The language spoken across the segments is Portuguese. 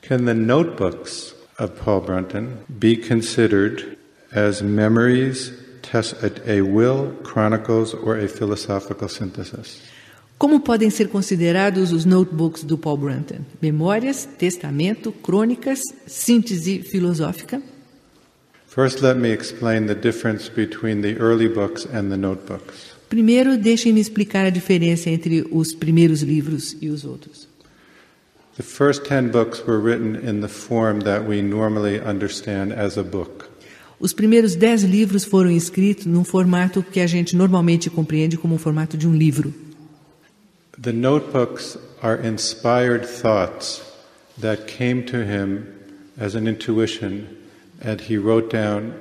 Can the notebooks of Paul Brunton be considered as memories, a will, chronicles, or a philosophical synthesis? Como podem ser considerados os notebooks do Paul Brunton? Memórias, Testamento, Crônicas, Síntese filosófica? First, let me explain the difference between the early books and the notebooks. Primeiro, deixem-me explicar a diferença entre os primeiros livros e os outros. The first 10 books were written in the form that we normally understand as a book. Os primeiros 10 livros foram escritos num formato que a gente normalmente compreende como o formato de um livro. The notebooks are inspired thoughts that came to him as an intuition and he wrote down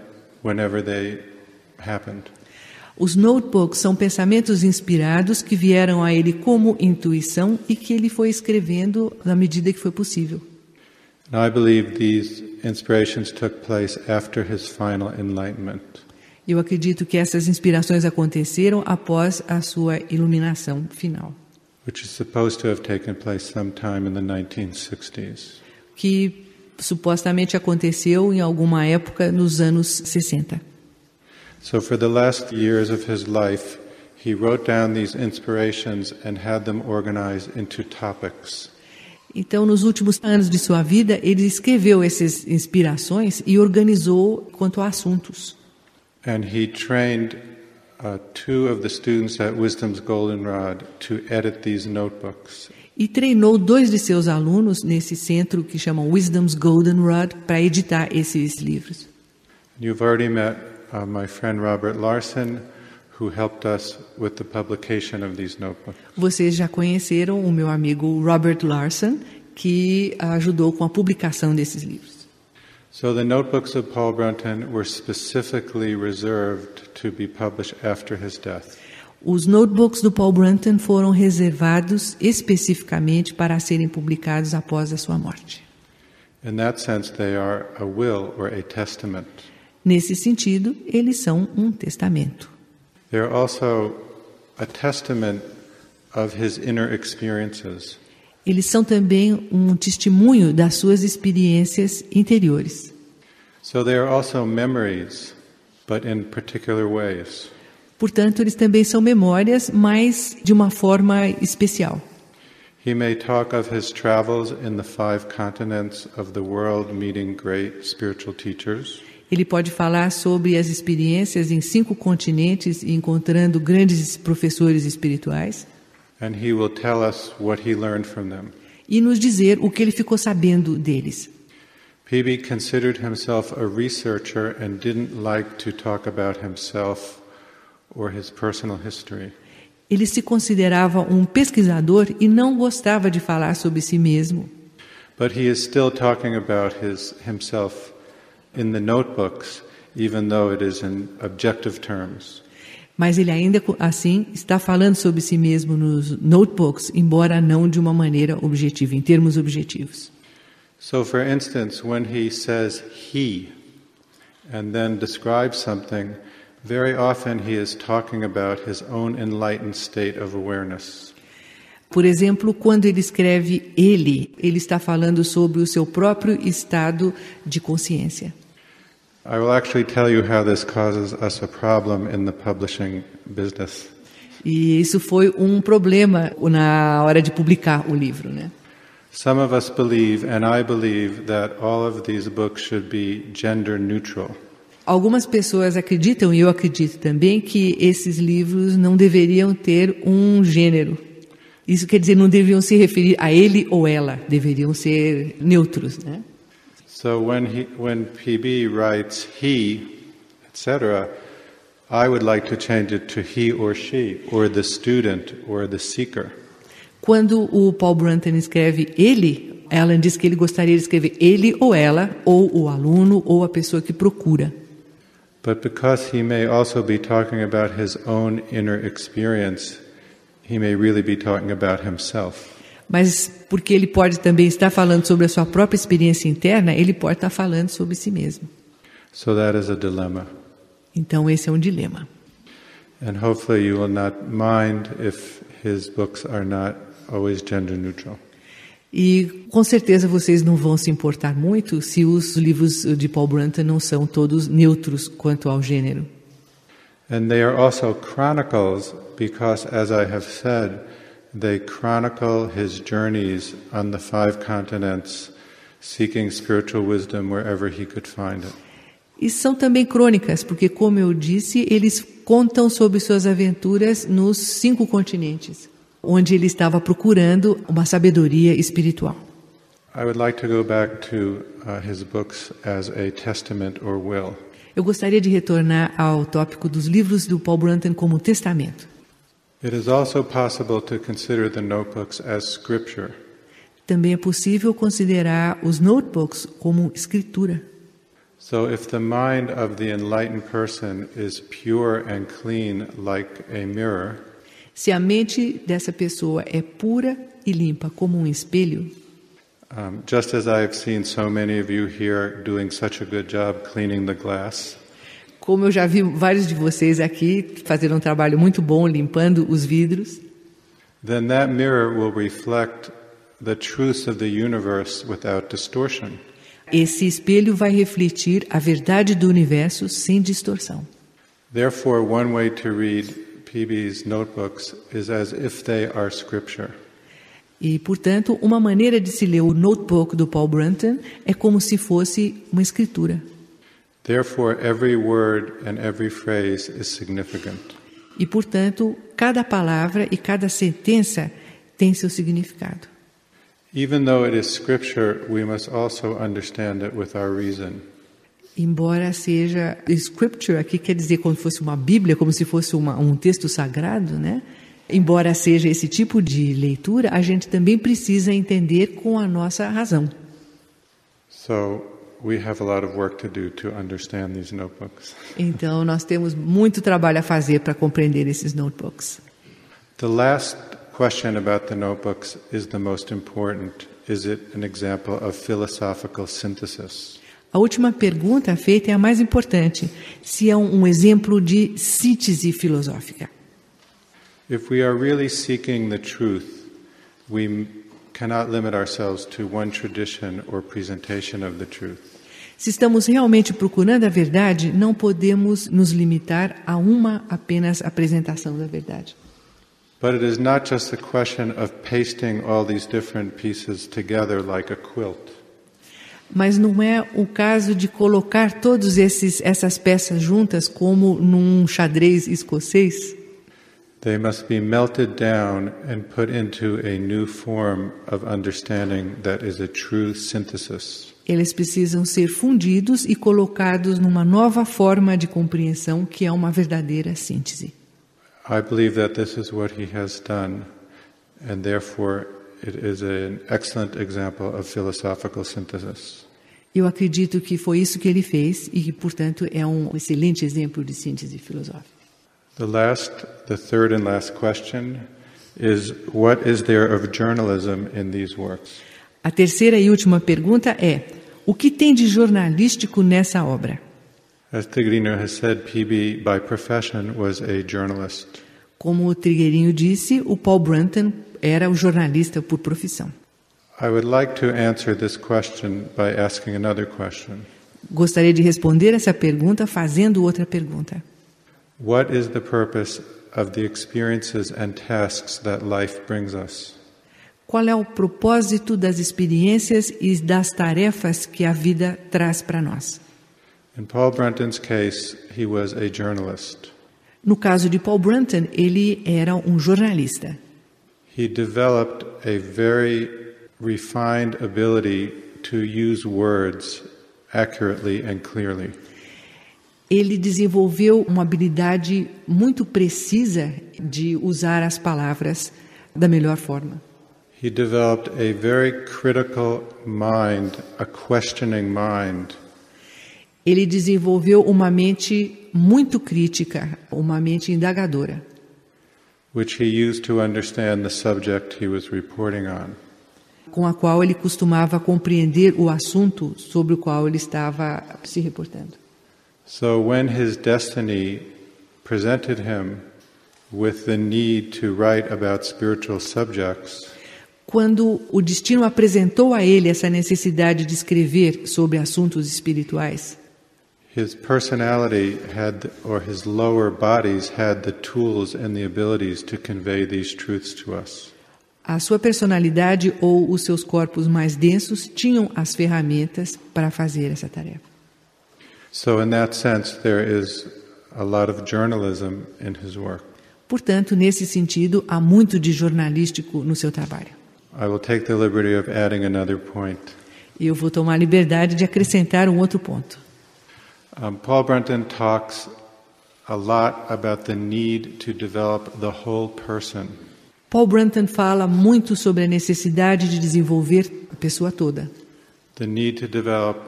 whenever they happened. Os notebooks são pensamentos inspirados que vieram a ele como intuição e que ele foi escrevendo na medida que foi possível. And I believe these inspirations took place after his final enlightenment. Eu acredito que essas inspirações aconteceram após a sua iluminação final, Which is supposed to have taken place sometime in the 1960s. que supostamente aconteceu em alguma época nos anos 60. So for the last years of his life, he wrote down these inspirations and had them organized into topics. Então, nos últimos anos de sua vida, ele escreveu essas inspirações e organizou quanto a assuntos. And he trained two of the students at Wisdom's Goldenrod to edit these notebooks. E treinou 2 de seus alunos nesse centro que chamam Wisdom's Goldenrod para editar esses livros. You've already met my friend Robert Larson, who helped us with the publication of these notebooks. Vocês já conheceram o meu amigo Robert Larson, que ajudou com a publicação desses livros. So the notebooks of Paul Brunton were specifically reserved to be published after his death. Os notebooks do Paul Brunton foram reservados especificamente para serem publicados após a sua morte. In that sense, they are a will or a testament. Nesse sentido, eles são um testamento. They're also a testament of his inner experiences. Eles são também um testemunho das suas experiências interiores. So they are also memories, but in particular ways. Portanto, eles também são memórias, mas de uma forma especial. He may talk of his travels in the 5 continents of the world, meeting great spiritual teachers. Ele pode falar sobre as experiências em 5 continentes e encontrando grandes professores espirituais. And he will tell us what he learned from them. E nos dizer o que ele ficou sabendo deles. P.B. considered himself a researcher and didn't like to talk about himself or his personal history. Ele se considerava um pesquisador e não gostava de falar sobre si mesmo. But he is still talking about himself in the notebooks, even though it is in objective terms. Mas ele ainda assim está falando sobre si mesmo nos notebooks, embora não de uma maneira objetiva, em termos objetivos. So for instance, when he says he and then describes something, very often he is talking about his own enlightened state of awareness. Por exemplo, quando ele escreve ele está falando sobre o seu próprio estado de consciência. I will actually tell you how this causes us a problem in the publishing business. E isso foi um problema na hora de publicar o livro, né? Some of us believe, and I believe, that all of these books should be gender neutral. Algumas pessoas acreditam, e eu acredito também, que esses livros não deveriam ter um gênero. Isso quer dizer, não deveriam se referir a ele ou ela, deveriam ser neutros, né? So when P.B. writes he, etc., I would like to change it to he or she, or the student, or the seeker. Quando o Paul Brunton escreve ele, Alan diz que ele gostaria de escrever ele ou ela, ou o aluno, ou a pessoa que procura. But because he may also be talking about his own inner experience, he may really be talking about himself. Mas porque ele pode também estar falando sobre a sua própria experiência interna, ele pode estar falando sobre si mesmo. So that is a dilemma. Então esse é um dilema. And hopefully you will not mind if his books are not always gender neutral. E com certeza vocês não vão se importar muito se os livros de Paul Brunton não são todos neutros quanto ao gênero. And they are also chronicles because, as I have said, they chronicle his journeys on the 5 continents, seeking spiritual wisdom wherever he could find it. E são também crônicas, porque, como eu disse, eles contam sobre suas aventuras nos 5 continentes, onde ele estava procurando uma sabedoria espiritual. I would like to go back to his books as a testament or will. Eu gostaria de retornar ao tópico dos livros do Paul Brunton como testamento. It is also possible to consider the notebooks as scripture. Também é possível considerar os notebooks como escritura. So if the mind of the enlightened person is pure and clean like a mirror, se a mente dessa pessoa é pura e limpa como um espelho, just as I have seen so many of you here doing such a good job cleaning the glass, como eu já vi vários de vocês aqui fazendo um trabalho muito bom limpando os vidros, then that mirror will reflect the truths of the universe without distortion. Esse espelho vai refletir a verdade do universo sem distorção. Therefore, one way to read PB's notebooks is as if they are scripture. E, portanto, uma maneira de se ler o notebook do Paul Brunton é como se fosse uma escritura. Therefore, every word and every phrase is significant. E, portanto, cada palavra e cada sentença tem seu significado. Even though it is scripture, we must also understand it with our reason. Embora seja scripture, aqui quer dizer como se fosse uma Bíblia, como se fosse um texto sagrado, né? Embora seja esse tipo de leitura, a gente também precisa entender com a nossa razão. So, we have a lot of work to do to understand these notebooks. Então, nós temos muito trabalho a fazer para compreender esses notebooks. The last question about the notebooks is the most important. Is it an example of philosophical synthesis? A última pergunta feita é a mais importante. Se é um exemplo de síntese filosófica. If we are really seeking the truth, we cannot limit ourselves to one tradition or presentation of the truth. Se estamos realmente procurando a verdade, não podemos nos limitar a uma apenas apresentação da verdade. But it is not just a question of pasting all these different pieces together like a quilt. Mas não é o caso de colocar todas essas peças juntas como num xadrez escocês. They must be melted down and put into a new form of understanding that is a true synthesis. Eles precisam ser fundidos e colocados numa nova forma de compreensão que é uma verdadeira síntese. I believe that this is what he has done, and therefore it is an excellent example of philosophical synthesis. Eu acredito que foi isso que ele fez e que, portanto, é um excelente exemplo de síntese filosófica. The third and last question is, what is there of journalism in these works? A terceira e última pergunta é: o que tem de jornalístico nessa obra? As Trigueirinho has said, PB by profession was a journalist. Como o Trigueirinho disse, o Paul Brunton era um jornalista por profissão. I would like to answer this question by asking another question. Gostaria de responder essa pergunta fazendo outra pergunta. What is the purpose of the experiences and tasks that life brings us? Qual é o propósito das experiências e das tarefas que a vida traz para nós? In Paul Brunton's case, he was a journalist. No caso de Paul Brunton, ele era um jornalista. He developed a very refined ability to use words accurately and clearly. Ele desenvolveu uma habilidade muito precisa de usar as palavras da melhor forma. He developed a very critical mind, a questioning mind. Ele desenvolveu uma mente muito crítica, uma mente indagadora, which he used to understand the subject he was reporting on. Com a qual ele costumava compreender o assunto sobre o qual ele estava se reportando. So when his destiny presented him with the need to write about spiritual subjects, Quando o destino apresentou a ele essa necessidade de escrever sobre assuntos espirituais, his personality had, or his lower bodies had the tools and the abilities to convey these truths to us. a sua personalidade ou os seus corpos mais densos tinham as ferramentas para fazer essa tarefa. So in that sense, there is a lot of journalism in his work. Portanto, nesse sentido, há muito de jornalístico no seu trabalho. I will take the liberty of adding another point. E eu vou tomar a liberdade de acrescentar um outro ponto. Paul Brunton talks a lot about the need to develop the whole person. Paul Brunton fala muito sobre a necessidade de desenvolver a pessoa toda. The need to develop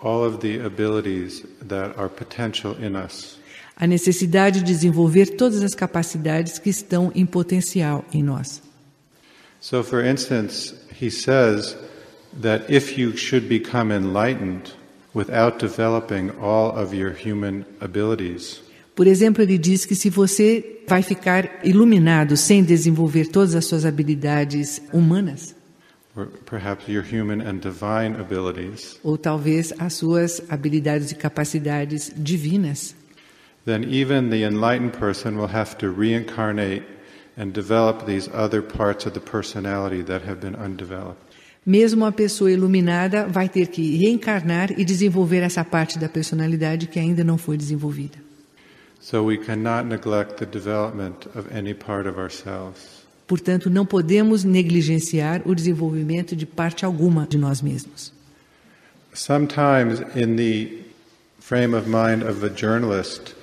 all of the abilities that are potential in us. A necessidade de desenvolver todas as capacidades que estão em potencial em nós. So, for instance, he says that if you should become enlightened without developing all of your human abilities, Por exemplo, ele diz que se você vai ficar iluminado sem desenvolver todas as suas habilidades humanas, or perhaps your human and divine abilities, ou talvez as suas habilidades e capacidades divinas, then even the enlightened person will have to reincarnate and develop these other parts of the personality that have been undeveloped. mesmo a pessoa iluminada vai ter que reencarnar e desenvolver essa parte da personalidade que ainda não foi desenvolvida. So we cannot neglect the development of any part of ourselves. Portanto, não podemos negligenciar o desenvolvimento de parte alguma de nós mesmos. Sometimes in the frame of mind of a journalist,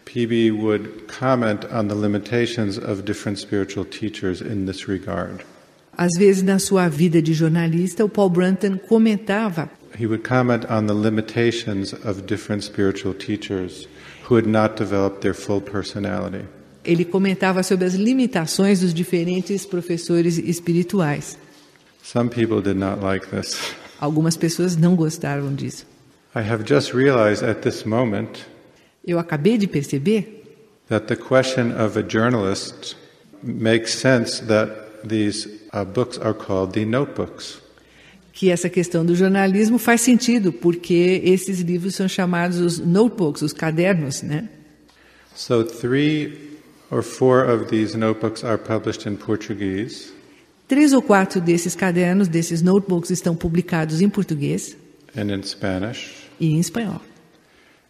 PB would comment on the limitations of different spiritual teachers in this regard. Às vezes, na sua vida de jornalista, o Paul Brunton comentava He would comment on the limitations of different spiritual teachers who had not developed their full personality. Ele comentava sobre as limitações dos diferentes professores espirituais. Some people did not like this. Algumas pessoas não gostaram disso. I have just realized at this moment Eu acabei de perceber that the question of a journalist makes sense that these books are called the Noteboks. que essa questão do jornalismo faz sentido, porque esses livros são chamados os Noteboks, os cadernos, né? So 3 or 4 of these notebooks are published in Portuguese. 3 ou 4 desses cadernos, desses Notebooks, estão publicados em português and in Spanish. e em espanhol.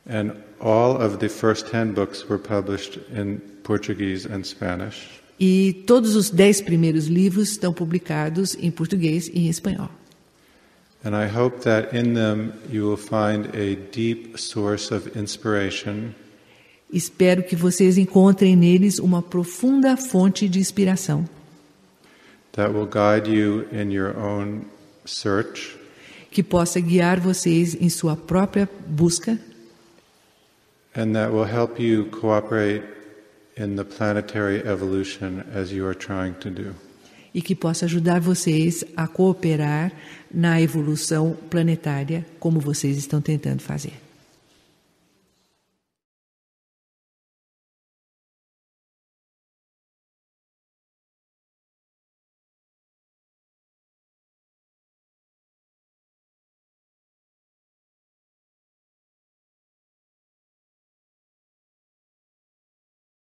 And all of the first 10 books were published in Portuguese and Spanish. E todos os 10 primeiros livros estão publicados em português e em espanhol. And I hope that in them you will find a deep source of inspiration. Espero que vocês encontrem neles uma profunda fonte de inspiração that will guide you in your own search, que possa guiar vocês em sua própria busca and that will help you cooperate in the planetary evolution as you are trying to do. e que possa ajudar vocês a cooperar na evolução planetária como vocês estão tentando fazer.